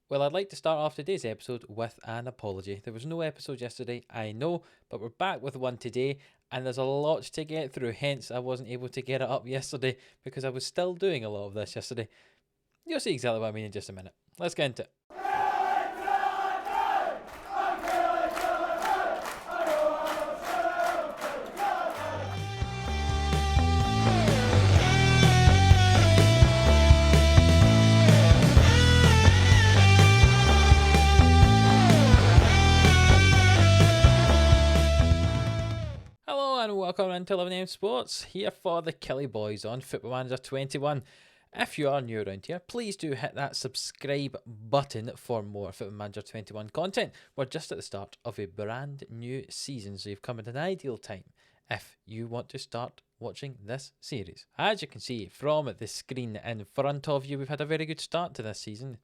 Well, I'd like to start off today's episode with an apology. There was no episode yesterday, I know, but we're back with one today, and there's a lot to get through, hence I wasn't able to get it up yesterday because I was still doing a lot of this yesterday. You'll see exactly what I mean in just a minute. Let's get into it. Hello and welcome into 11am Sports, here for the Killie boys on Football Manager 21. If you are new around here, please do hit that subscribe button for more Football Manager 21 content. We're just at the start of a brand new season, so you've come at an ideal time if you want to start watching this series. As you can see from the screen in front of you, we've had a very good start to this season.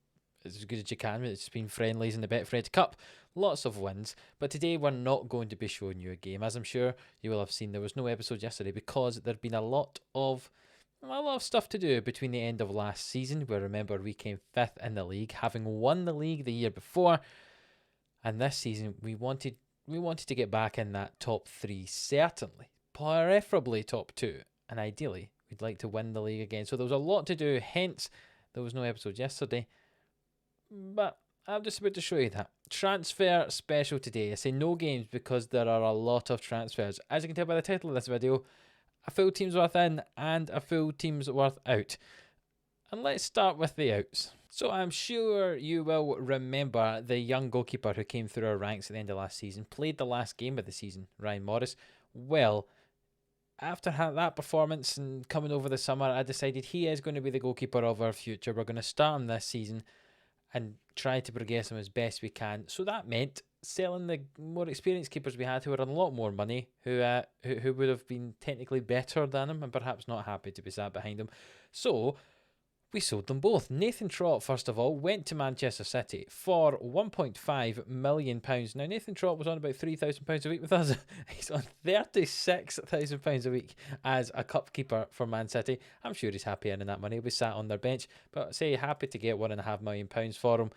As good as you can. It's been friendlies in the Betfred Cup, lots of wins, but today we're not going to be showing you a game. As I'm sure you will have seen, there was no episode yesterday because there'd been a lot of stuff to do between the end of last season, where remember we came 5th in the league, having won the league the year before, and this season we wanted to get back in that top 3, certainly, preferably top 2, and ideally we'd like to win the league again. So there was a lot to do, hence there was no episode yesterday. But I'm just about to show you that. Transfer special today. I say no games because there are a lot of transfers. As you can tell by the title of this video, a full team's worth in and a full team's worth out. And let's start with the outs. So I'm sure you will remember the young goalkeeper who came through our ranks at the end of last season, played the last game of the season, Ryan Morris. Well, after that performance and coming over the summer, I decided he is going to be the goalkeeper of our future. We're going to start him this season and try to progress him as best we can. So that meant selling the more experienced keepers we had who were on a lot more money, who would have been technically better than him and perhaps not happy to be sat behind him. So we sold them both. Nathan Trott, first of all, went to Manchester City for £1.5 million. Now, Nathan Trott was on about £3,000 a week with us. He's on £36,000 a week as a cup keeper for Man City. I'm sure he's happy earning that money. He'll be sat on their bench, but say happy to get £1.5 million for him.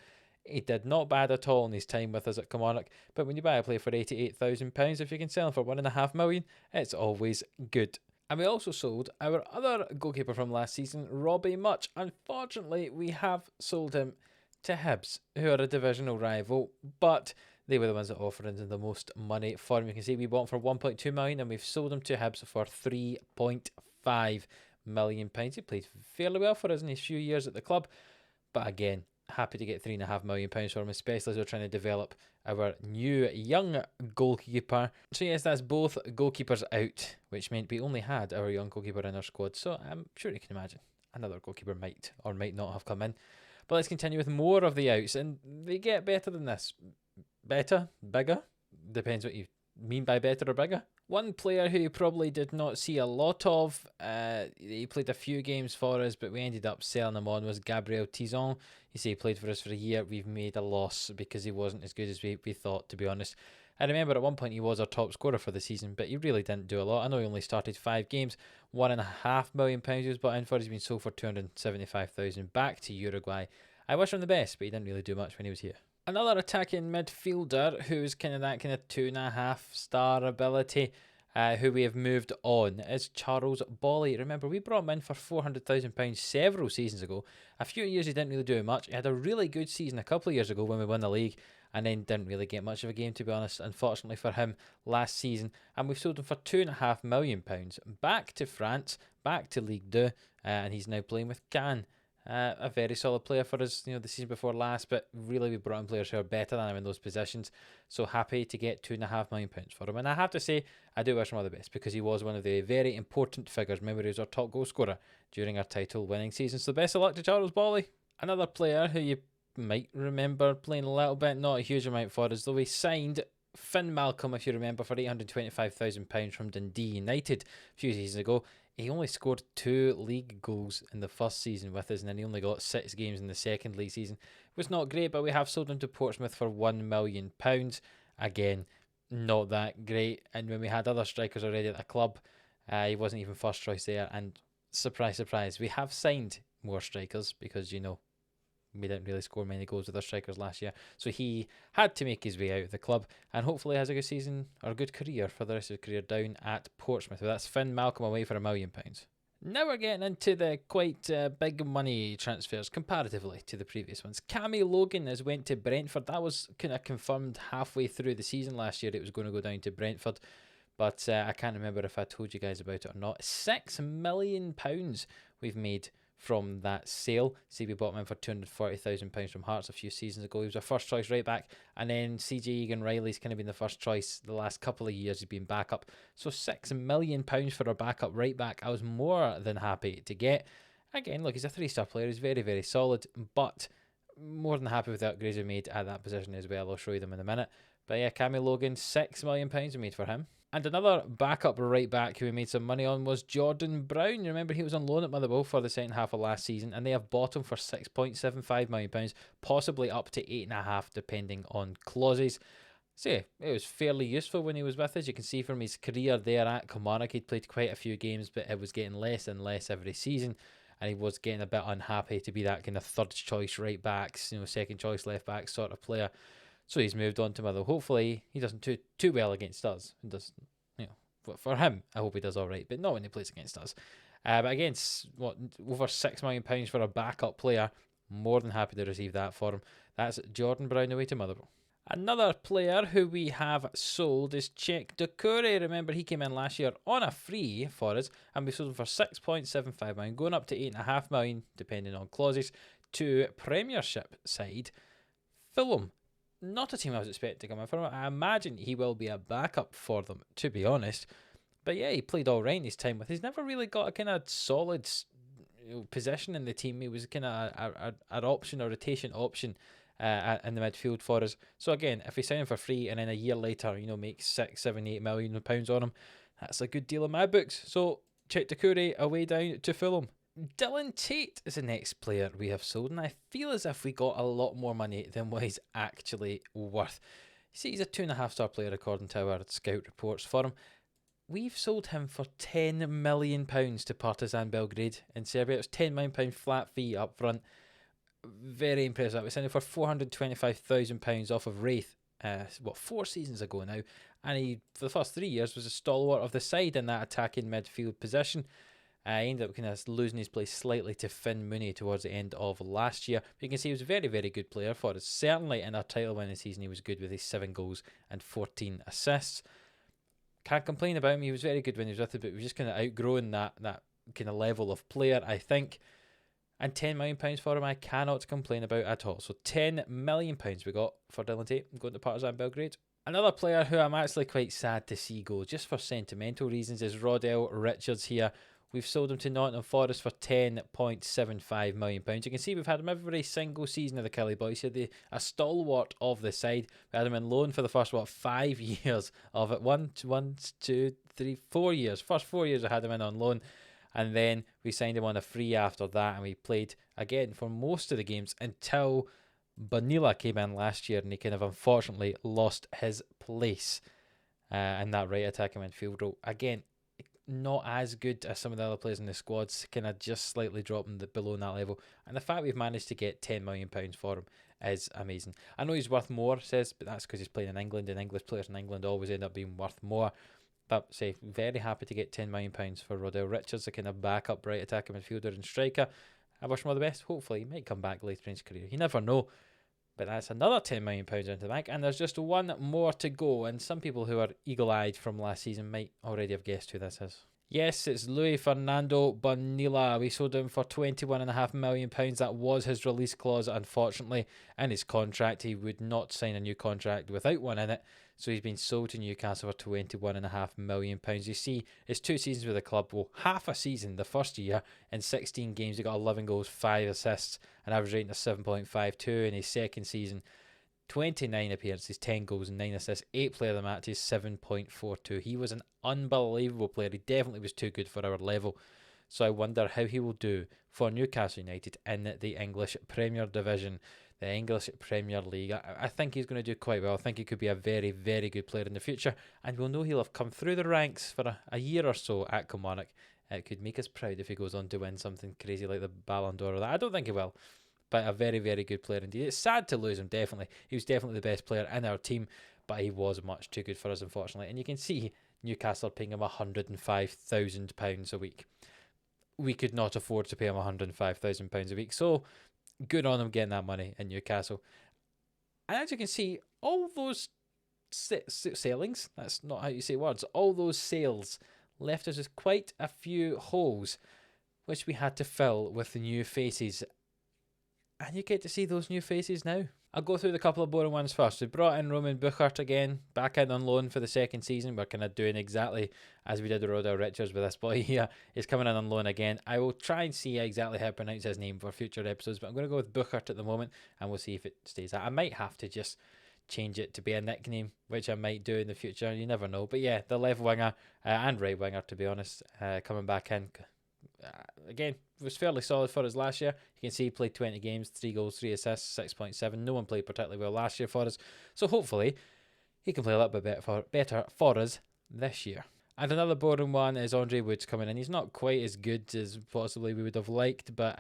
He did not bad at all in his time with us at Kilmarnock, but when you buy a player for £88,000, if you can sell him for £1.5 million, it's always good. And we also sold our other goalkeeper from last season, Robbie Much. Unfortunately, we have sold him to Hibs, who are a divisional rival, but they were the ones that offered us the most money for him. You can see we bought him for £1.2 million and we've sold him to Hibs for £3.5 million. He played fairly well for us in his few years at the club, but again, happy to get £3.5 million for him, especially as we're trying to develop our new young goalkeeper. So yes, that's both goalkeepers out, which meant we only had our young goalkeeper in our squad. So I'm sure you can imagine another goalkeeper might or might not have come in. But let's continue with more of the outs, and they get better than this. Better, bigger, depends what you mean by better or bigger. One player who you probably did not see a lot of, he played a few games for us, but we ended up selling him on, was Gabriel Tizon. You see, he played for us for a year. We've made a loss because he wasn't as good as we thought, to be honest. I remember at one point he was our top scorer for the season, but he really didn't do a lot. I know he only started 5 games. £1.5 million he was bought in for. He's been sold for £275,000 back to Uruguay. I wish him the best, but he didn't really do much when he was here. Another attacking midfielder who's kind of 2.5 star ability, who we have moved on, is Charles Bolly. Remember, we brought him in for £400,000 several seasons ago. A few years he didn't really do much. He had a really good season a couple of years ago when we won the league, and then didn't really get much of a game, to be honest, unfortunately for him last season. And we've sold him for £2.5 million back to France, back to Ligue 2, and he's now playing with Cannes. A very solid player for us, the season before last, but really we brought in players who are better than him in those positions. So happy to get £2.5 million for him. And I have to say, I do wish him all the best because he was one of the very important figures. Remember, he was our top goal scorer during our title winning season. So best of luck to Charles Bolly. Another player who you might remember playing a little bit, not a huge amount for us, though we signed Finn Malcolm, if you remember, for £825,000 from Dundee United a few seasons ago. He only scored 2 league goals in the first season with us, and then he only got 6 games in the second league season. It was not great, but we have sold him to Portsmouth for £1 million. Again, not that great. And when we had other strikers already at the club, he wasn't even first choice there. And surprise, surprise, we have signed more strikers because, we didn't really score many goals with our strikers last year. So he had to make his way out of the club, and hopefully has a good season or a good career for the rest of his career down at Portsmouth. So that's Finn Malcolm away for £1 million. Now we're getting into the quite big money transfers comparatively to the previous ones. Cammy Logan has went to Brentford. That was kind of confirmed halfway through the season last year. It was going to go down to Brentford, but I can't remember if I told you guys about it or not. £6 million we've made from that sale. See, we bought him in for £240,000 from Hearts a few seasons ago. He was our first choice right back, and then CJ Egan-Riley's kind of been the first choice the last couple of years. He's been backup, so £6 million for our backup right back I was more than happy to get. Again, look, he's a 3-star player. He's very, very solid, but more than happy with the upgrades we made at that position as well. I'll show you them in a minute. But yeah, Cammy Logan, £6 million we made for him. And another backup right back who we made some money on was Jordan Brown. You remember he was on loan at Motherwell for the second half of last season, and they have bought him for £6.75 million, possibly up to 8.5 depending on clauses. So yeah, it was fairly useful when he was with us. You can see from his career there at Kilmarnock, he'd played quite a few games, but it was getting less and less every season, and he was getting a bit unhappy to be that kind of third choice right backs, second choice left back sort of player. So he's moved on to Motherwell. Hopefully he doesn't do too well against us. He does, for him, I hope he does all right, but not when he plays against us. But against over £6 million for a backup player, more than happy to receive that for him. That's Jordan Brown away to Motherwell. Another player who we have sold is Cheick Doucouré. Remember, he came in last year on a free for us, and we sold him for £6.75 million, going up to £8.5 million, depending on clauses, to Premiership side Fulham. Not a team I was expecting to come in for. I imagine he will be a backup for them, to be honest. But yeah, he played all right in his time with. He's never really got a kind of solid position in the team. He was kind of an option or rotation option in the midfield for us. So again, if we sign him for free and then a year later, make £6, £7, £8 million on him, that's a good deal in my books. So Cheick Doucouré away down to Fulham. Dylan Tate is the next player we have sold, and I feel as if we got a lot more money than what he's actually worth. You see, he's a 2.5-star player according to our scout reports for him. We've sold him for £10 million to Partizan Belgrade in Serbia. It was £10 million flat fee up front. Very impressive. We signed him for £425,000 off of Wraith, 4 seasons ago now, and he, for the first 3 years, was a stalwart of the side in that attacking midfield position. He ended up kind of losing his place slightly to Finn Mooney towards the end of last year. But you can see he was a very, very good player for us. Certainly in our title winning season, he was good with his 7 goals and 14 assists. Can't complain about him. He was very good when he was with us, but we've just kind of outgrown that kind of level of player, I think. And £10 million for him, I cannot complain about at all. So £10 million we got for Dylan Tate going to Partizan Belgrade. Another player who I'm actually quite sad to see go, just for sentimental reasons, is Rodell Richards here. We've sold him to Nottingham Forest for £10.75 million. You can see we've had him every single season of the Killie boys. He's a stalwart of the side. We had him in loan for the first, 5 years of it. 4 years. First 4 years I had him in on loan. And then we signed him on a free after that. And we played, again, for most of the games until Bonilla came in last year. And he kind of unfortunately lost his place in that right attacking midfield role. Again, not as good as some of the other players in the squads, kind of just slightly dropping below that level. And the fact we've managed to get £10 million for him is amazing. I know he's worth more, says, but that's because he's playing in England, and English players in England always end up being worth more. But say, very happy to get £10 million for Rodell Richards, a kind of backup right attacking midfielder and striker. I wish him all the best. Hopefully he might come back later in his career. You never know. But that's another £10 million into the bank, and there's just one more to go, and some people who are eagle-eyed from last season might already have guessed who this is. Yes, it's Luis Fernando Bonilla. We sold him for £21.5 million. That was his release clause, unfortunately. In his contract, he would not sign a new contract without one in it. So he's been sold to Newcastle for £21.5 million. You see, it's 2 seasons with the club. Well, half a season the first year. In 16 games, he got 11 goals, 5 assists, an average rating of 7.52. In his second season, 29 appearances, 10 goals and 9 assists, 8 player of the matches, 7.42. He was an unbelievable player. He definitely was too good for our level. So I wonder how he will do for Newcastle United in the English Premier Division, the English Premier League. I think he's going to do quite well. I think he could be a very, very good player in the future, and we'll know he'll have come through the ranks for a year or so at Kilmarnock. It could make us proud if he goes on to win something crazy like the Ballon d'Or or that. I don't think he will, but a very, very good player indeed. It's sad to lose him, definitely. He was definitely the best player in our team, but he was much too good for us, unfortunately. And you can see Newcastle are paying him £105,000 a week. We could not afford to pay him £105,000 a week, so good on him getting that money in Newcastle. And as you can see, all those sailings, that's not how you say words, all those sales left us with quite a few holes, which we had to fill with the new faces. And you get to see those new faces now. I'll go through the couple of boring ones first. We brought in Roman Bukhart again, back in on loan for the second season. We're kind of doing exactly as we did with Rodell Richards with this boy here. He's coming in on loan again. I will try and see exactly how to pronounce his name for future episodes, but I'm going to go with Bukhart at the moment, and we'll see if it stays that. I might have to just change it to be a nickname, which I might do in the future. You never know. But yeah, the left winger and right winger, to be honest, coming back in. Again, was fairly solid for us last year. You can see he played 20 games, 3 goals, 3 assists, 6.7. No one played particularly well last year for us. So hopefully he can play a little bit better for us this year. And another boring one is Andre Woods coming in. He's not quite as good as possibly we would have liked, but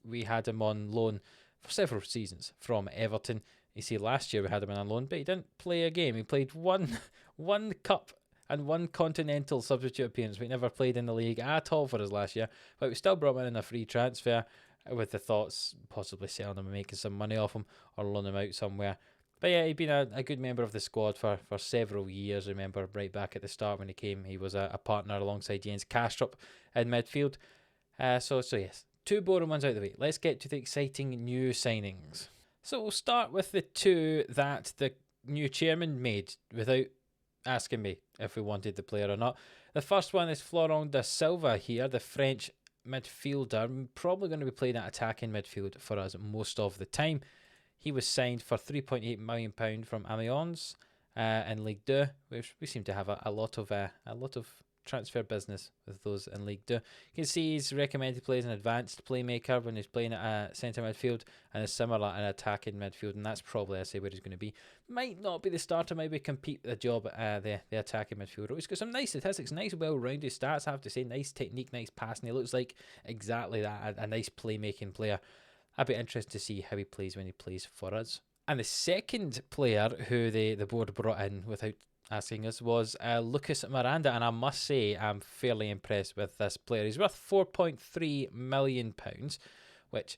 we had him on loan for several seasons from Everton. You see, last year we had him on loan, but he didn't play a game. He played one cup and 1 continental substitute appearance. We never played in the league at all for us last year, but we still brought him in a free transfer with the thoughts possibly selling him and making some money off him or loaning him out somewhere. But yeah, he'd been a good member of the squad for several years. I remember right back at the start when he came, he was a partner alongside Jens Kastrup in midfield. So yes, 2 boring ones out of the way. Let's get to the exciting new signings. So we'll start with the 2 that the new chairman made without asking me if we wanted the player or not. The first one is Florent da Silva here, the French midfielder, probably going to be playing at attacking midfield for us most of the time. He was signed for £3.8 million from Amiens in Ligue 2, which we seem to have a lot of transfer business with those in League 2. You can see he's recommended plays an advanced playmaker when he's playing at centre midfield, and is similar in attacking midfield, and that's probably, I say, where he's going to be. Might not be the starter, maybe compete the job at the attacking midfielder. He's got some nice statistics, nice well-rounded stats, I have to say, nice technique, nice passing. He looks like exactly that, a nice playmaking player. I'd be interested to see how he plays when he plays for us. And the second player who the board brought in without asking us was Lucas Miranda, and I must say I'm fairly impressed with this player. He's worth £4.3 million, which,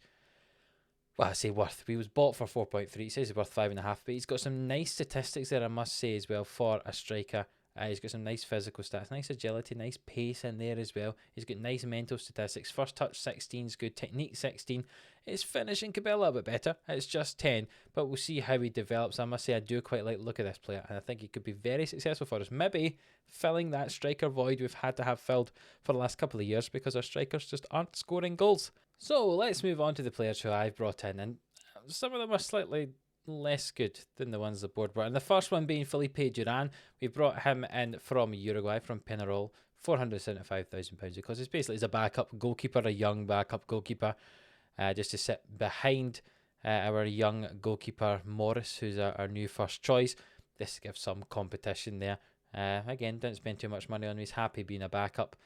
well, I say worth. He was bought for 4.3. He says he's worth 5.5, but he's got some nice statistics there, I must say, as well, for a striker. He's got some nice physical stats, nice agility, nice pace in there as well. He's got nice mental statistics. First touch 16 is good, technique 16. His finishing could be a little bit better. It's just 10, but we'll see how he develops. I must say I do quite like the look of this player, and I think he could be very successful for us. Maybe filling that striker void we've had to have filled for the last couple of years because our strikers just aren't scoring goals. So let's move on to the players who I've brought in, and some of them are slightly less good than the ones the board brought in. The first one being Philippe Duran. We brought him in from Uruguay, from Penarol, £475,000 because he's basically a backup goalkeeper, a young backup goalkeeper, just to sit behind our young goalkeeper Morris, who's our new first choice. This gives some competition there. Again, didn't spend too much money on him. He's happy being a backup.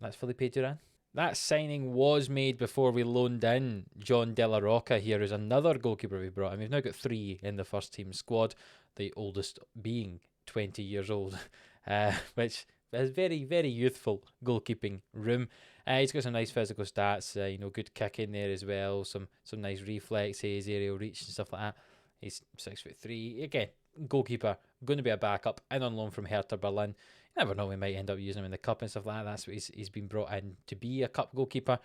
That's Philippe Duran. That signing was made before we loaned in John De La Rocca here, who's another goalkeeper we brought in. We've now got 3 in the first team squad, the oldest being 20 years old, which is very, very youthful goalkeeping room. He's got some nice physical stats, good kick in there as well, some nice reflexes, aerial reach and stuff like that. He's 6'3". Again, goalkeeper, going to be a backup, in on loan from Hertha Berlin. You never know, we might end up using him in the cup and stuff like that. That's what he's been brought in to be, a cup goalkeeper.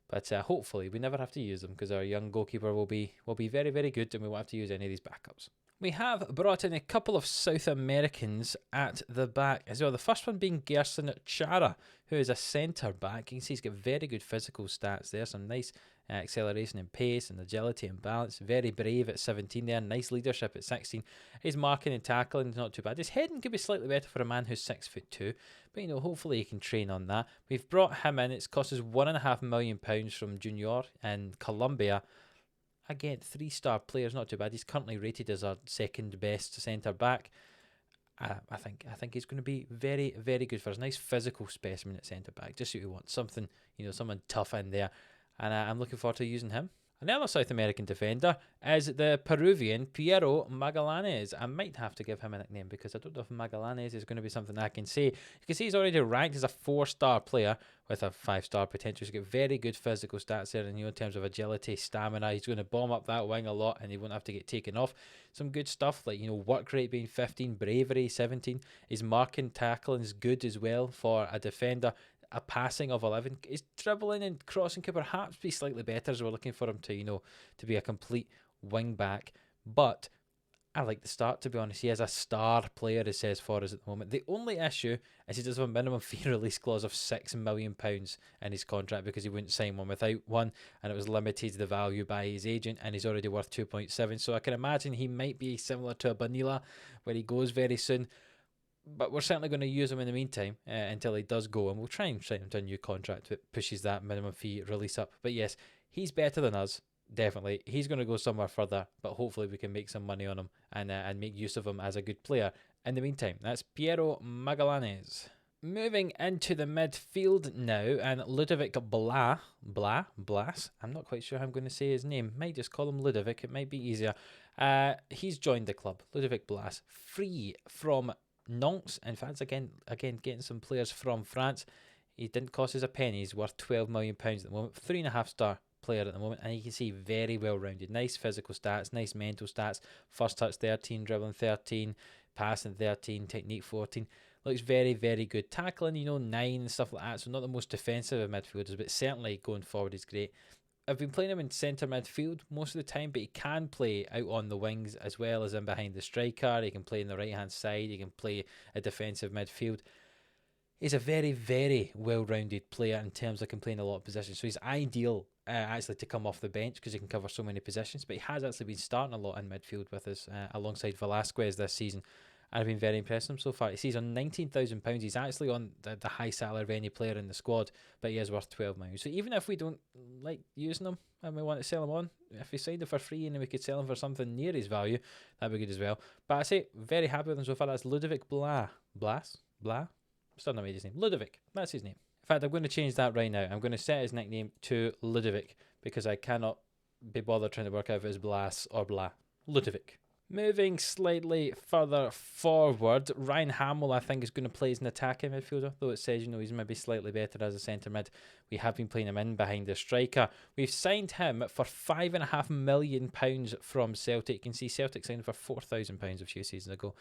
But hopefully we never have to use him because our young goalkeeper will be very, very good, and we won't have to use any of these backups. We have brought in a couple of South Americans at the back as well. The first one being Gerson Chara, who is a centre back. You can see he's got very good physical stats there, some nice acceleration and pace and agility and balance. Very brave at 17 there, nice leadership at 16. His marking and tackling is not too bad. His heading could be slightly better for a man who's 6'2", but hopefully he can train on that. We've brought him in. It's cost us £1.5 million from Junior in Colombia. Again, 3-star players, not too bad. He's currently rated as our second best centre back. I think he's going to be very, very good for us. Nice physical specimen at centre back, just what we want. Something, someone tough in there. And I'm looking forward to using him. Another South American defender is the Peruvian Piero Magallanes. I might have to give him a nickname because I don't know if Magallanes is going to be something I can say. You can see he's already ranked as a 4-star player with a 5-star potential. He's got very good physical stats there, and in terms of agility, stamina, he's going to bomb up that wing a lot, and he won't have to get taken off. Some good stuff like work rate being 15, bravery 17. His marking, tackling is good as well for a defender. A passing of 11. His dribbling and crossing could perhaps be slightly better, as we're looking for him to to be a complete wing back. But I like the start, to be honest. He is a star player, it says for us at the moment. The only issue is he does have a minimum fee release clause of £6 million in his contract because he wouldn't sign one without one, and it was limited the value by his agent, and he's already worth 2.7. So I can imagine he might be similar to a Bonilla where he goes very soon. But we're certainly going to use him in the meantime until he does go, and we'll try and sign him to a new contract that pushes that minimum fee release up. But yes, he's better than us, definitely. He's going to go somewhere further, but hopefully we can make some money on him and make use of him as a good player. In the meantime, that's Piero Magallanes. Moving into the midfield now, and Ludovic Blas. I'm not quite sure how I'm going to say his name. Might just call him Ludovic. It might be easier. He's joined the club. Ludovic Blas, free from Nantes. In fact, again, getting some players from France. He didn't cost us a penny. He's worth £12 million at the moment. 3.5-star player at the moment, and you can see very well rounded. Nice physical stats, nice mental stats. First touch 13, dribbling 13, passing 13, technique 14. Looks very, very good. Tackling, 9 and stuff like that. So not the most defensive of midfielders, but certainly going forward is great. I've been playing him in centre midfield most of the time, but he can play out on the wings as well as in behind the striker. He can play on the right-hand side. He can play a defensive midfield. He's a very, very well-rounded player in terms of can play in a lot of positions. So he's ideal actually to come off the bench because he can cover so many positions. But he has actually been starting a lot in midfield with us alongside Velasquez this season. I've been very impressed with him so far. He's on £19,000. He's actually on the high salary of any player in the squad, but he is worth 12 million. So even if we don't like using him and we want to sell him on, if we signed him for free and then we could sell him for something near his value, that'd be good as well. But I say, very happy with him so far. That's Ludovic Blas. Still not made his name. Ludovic. That's his name. In fact, I'm going to change that right now. I'm going to set his nickname to Ludovic because I cannot be bothered trying to work out if it's Blas or Blah. Ludovic. Moving slightly further forward, Ryan Hamill, I think, is going to play as an attacking midfielder, though it says, he's maybe slightly better as a centre mid. We have been playing him in behind the striker. We've signed him for £5.5 million from Celtic. You can see Celtic signed him for £4,000 a few seasons ago,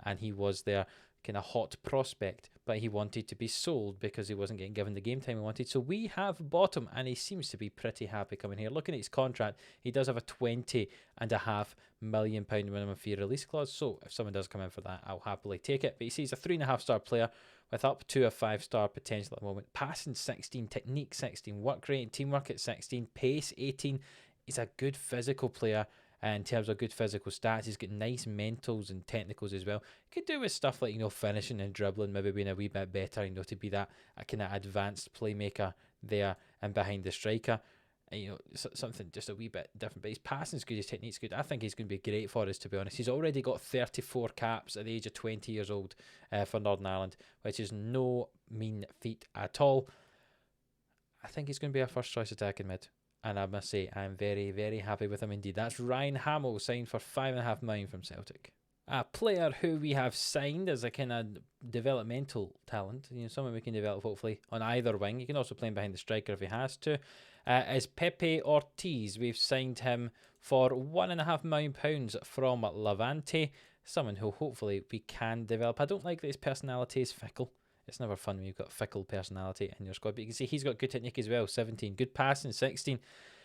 and he was their kind of hot prospect, but he wanted to be sold because he wasn't getting given the game time he wanted. So we have bought him, and he seems to be pretty happy coming here. Looking at his contract, he does have a £20.5 million minimum fee release clause. So if someone does come in for that, I'll happily take it. But you see, he's a 3.5-star player with up to a 5-star potential at the moment. Passing 16, technique 16, work rate and teamwork at 16, pace 18. He's a good physical player. In terms of good physical stats, he's got nice mentals and technicals as well. He could do with stuff like, finishing and dribbling, maybe being a wee bit better, to be that a kind of advanced playmaker there and behind the striker. And, something just a wee bit different. But his passing's good, his technique's good. I think he's going to be great for us, to be honest. He's already got 34 caps at the age of 20 years old for Northern Ireland, which is no mean feat at all. I think he's going to be our first choice attacking mid. And I must say, I'm very, very happy with him indeed. That's Ryan Hamill, signed for £5.5 million from Celtic. A player who we have signed as a kind of developmental talent, someone we can develop hopefully on either wing. You can also play him behind the striker if he has to. Is Pepe Ortiz. We've signed him for £1.5 million from Levante. Someone who hopefully we can develop. I don't like that his personality is fickle. It's never fun when you've got fickle personality in your squad. But you can see he's got good technique as well. 17. Good passing. 16.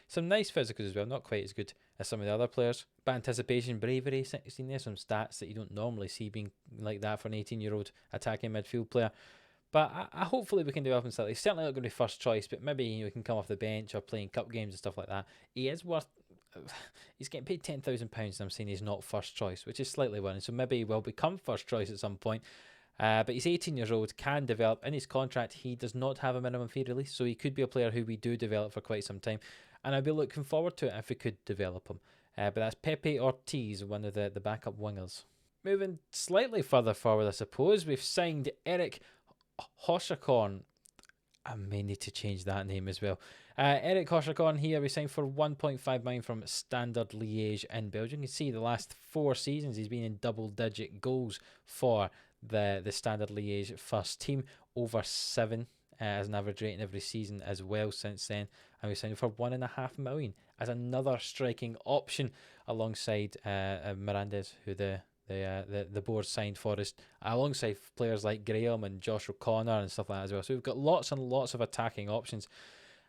Some nice physicals as well. Not quite as good as some of the other players. But anticipation, bravery. 16. There's some stats that you don't normally see being like that for an 18-year-old attacking midfield player. But I hopefully we can develop him slightly. He's certainly not going to be first choice, but maybe he can come off the bench or playing cup games and stuff like that. He is worth... He's getting paid £10,000 and I'm saying he's not first choice, which is slightly worrying. So maybe he will become first choice at some point. But he's 18 years old, can develop. In his contract, he does not have a minimum fee release, so he could be a player who we do develop for quite some time. And I'd be looking forward to it if we could develop him. But that's Pepe Ortiz, one of the backup wingers. Moving slightly further forward, I suppose, we've signed Eric Hoshakorn. I may need to change that name as well. Eric Hoshakon here, we signed for 1.5 million from Standard Liège in Belgium. You can see the last 4 seasons he's been in double-digit goals for the Standard Liège first team, over 7 as an average rating every season as well since then. And we signed for 1.5 million as another striking option alongside Mirandes, who the board signed for us, alongside players like Graham and Josh O'Connor and stuff like that as well. So we've got lots and lots of attacking options,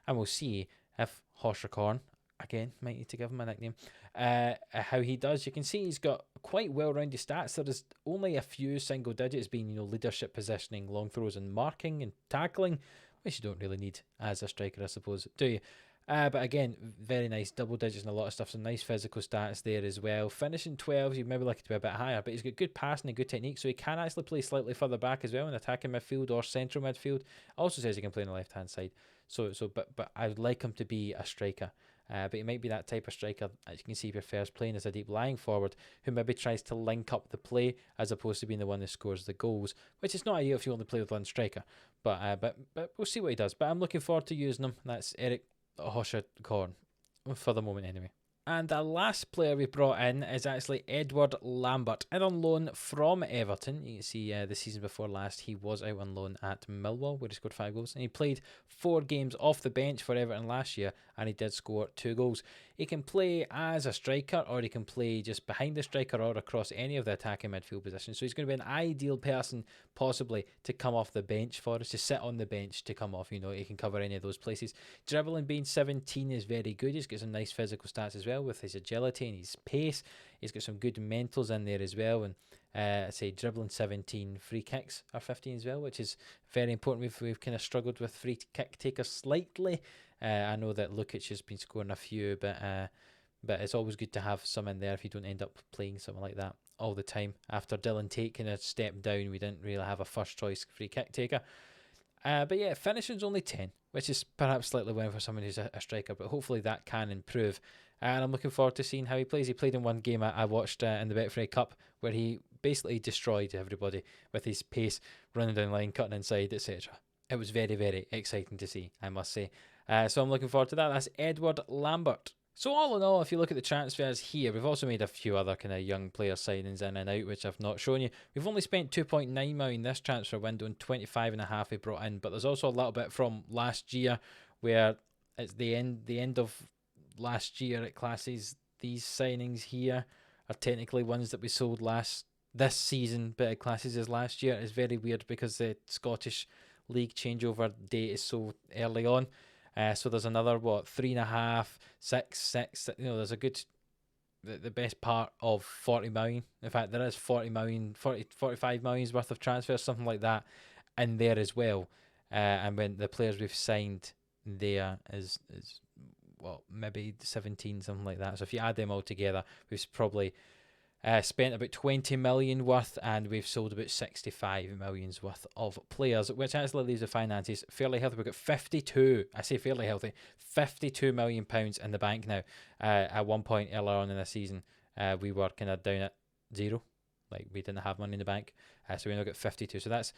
and we'll see if Hoshrakorn, again, might need to give him a nickname, how he does. You can see he's got quite well-rounded stats. There is only a few single digits being, leadership, positioning, long throws and marking and tackling, which you don't really need as a striker, I suppose, do you? But again, very nice double digits and a lot of stuff. Some nice physical stats there as well. Finishing 12s, you'd maybe like it to be a bit higher, but he's got good passing and good technique, so he can actually play slightly further back as well in attacking midfield or central midfield. Also says he can play on the left hand side. But I would like him to be a striker. But he might be that type of striker, as you can see, he prefers playing as a deep lying forward who maybe tries to link up the play as opposed to being the one that scores the goals, which is not ideal if you only play with one striker. But we'll see what he does. But I'm looking forward to using him. That's Eric Hoshakon, for the moment anyway. And the last player we brought in is actually Edward Lambert, in on loan from Everton. You can see the season before last he was out on loan at Millwall, where he scored 5 goals, and he played 4 games off the bench for Everton last year, and he did score 2 goals. He can play as a striker, or he can play just behind the striker or across any of the attacking midfield positions. So he's going to be an ideal person possibly to come off the bench for us, to sit on the bench to come off. He can cover any of those places. Dribbling, being 17, is very good. He's got some nice physical stats as well with his agility and his pace. He's got some good mentals in there as well. And say dribbling 17, free kicks are 15 as well, which is very important. We've kind of struggled with free kick takers slightly. I know that Lukic has been scoring a few, but it's always good to have some in there if you don't end up playing something like that all the time. After Dylan Tate kind of stepped down, we didn't really have a first choice free kick taker. But yeah, finishing's only 10, which is perhaps slightly low for someone who's a striker, but hopefully that can improve. And I'm looking forward to seeing how he plays. He played in one game I watched in the Betfred Cup, where he basically destroyed everybody with his pace, running down the line, cutting inside, etc. It was very, very exciting to see, I must say. So I'm looking forward to that. That's Edward Lambert. So all in all, if you look at the transfers here, we've also made a few other kind of young player signings in and out, which I've not shown you. We've only spent 2.9 million this transfer window and 25.5 we brought in, but there's also a little bit from last year where it's the end of last year at classes. These signings here are technically ones that we sold this season, but at classes as last year. It's very weird because the Scottish League changeover date is so early on. So there's another 3.5, 6. There's a good, the best part of 40 million. In fact, there is 45 million's worth of transfers, something like that, in there as well. And when the players we've signed there is maybe 17, something like that. So if you add them all together, we've probably spent about 20 million worth, and we've sold about 65 million's worth of players, which actually leaves the finances fairly healthy. We've got 52 million pounds in the bank now. At one point earlier on in the season, we were kind of down at 0, like we didn't have money in the bank. So we now got 52. So that's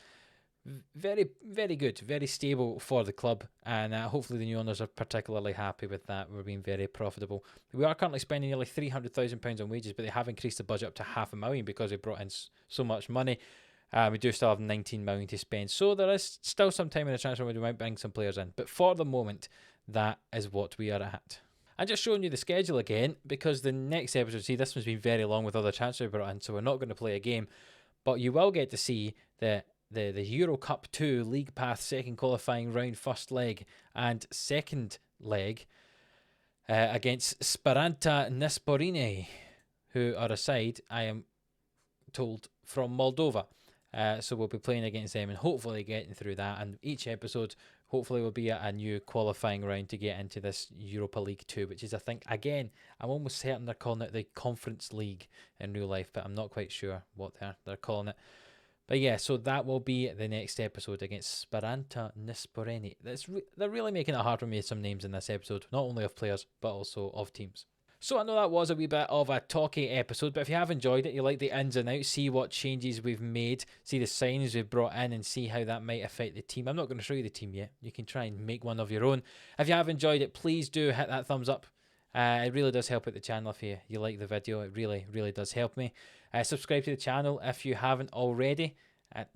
very, very good, very stable for the club, and hopefully the new owners are particularly happy with that. We're being very profitable. We are currently spending nearly £300,000 on wages, but they have increased the budget up to £500,000 because we brought in so much money. We do still have 19 million to spend, so there is still some time in the transfer window. We might bring some players in, but for the moment, that is what we are at. I'm just showing you the schedule again because the next episode, see, this one's been very long with all the transfers we brought in, so we're not going to play a game, but you will get to see the Euro Cup 2 League Path second qualifying round first leg and second leg against Sparanta Nisporini, who are a side, I am told, from Moldova. So we'll be playing against them and hopefully getting through that, and each episode hopefully will be a new qualifying round to get into this Europa League 2, which is, I think, again, I'm almost certain they're calling it the Conference League in real life, but I'm not quite sure what they're calling it. But yeah, so that will be the next episode against Sparanta Nisporeni. They're really making it hard for me with some names in this episode, not only of players, but also of teams. So I know that was a wee bit of a talky episode, but if you have enjoyed it, you like the ins and outs, see what changes we've made, see the signings we've brought in, and see how that might affect the team. I'm not going to show you the team yet. You can try and make one of your own. If you have enjoyed it, please do hit that thumbs up. It really does help out the channel if you like the video. It really does help me. Subscribe to the channel if you haven't already.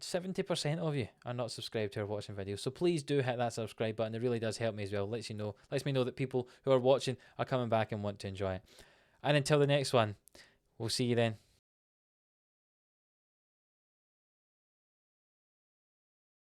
70% of you are not subscribed to our watching videos, so please do hit that subscribe button. It really does help me as well. Lets me know that people who are watching are coming back and want to enjoy it. And until the next one, we'll see you then.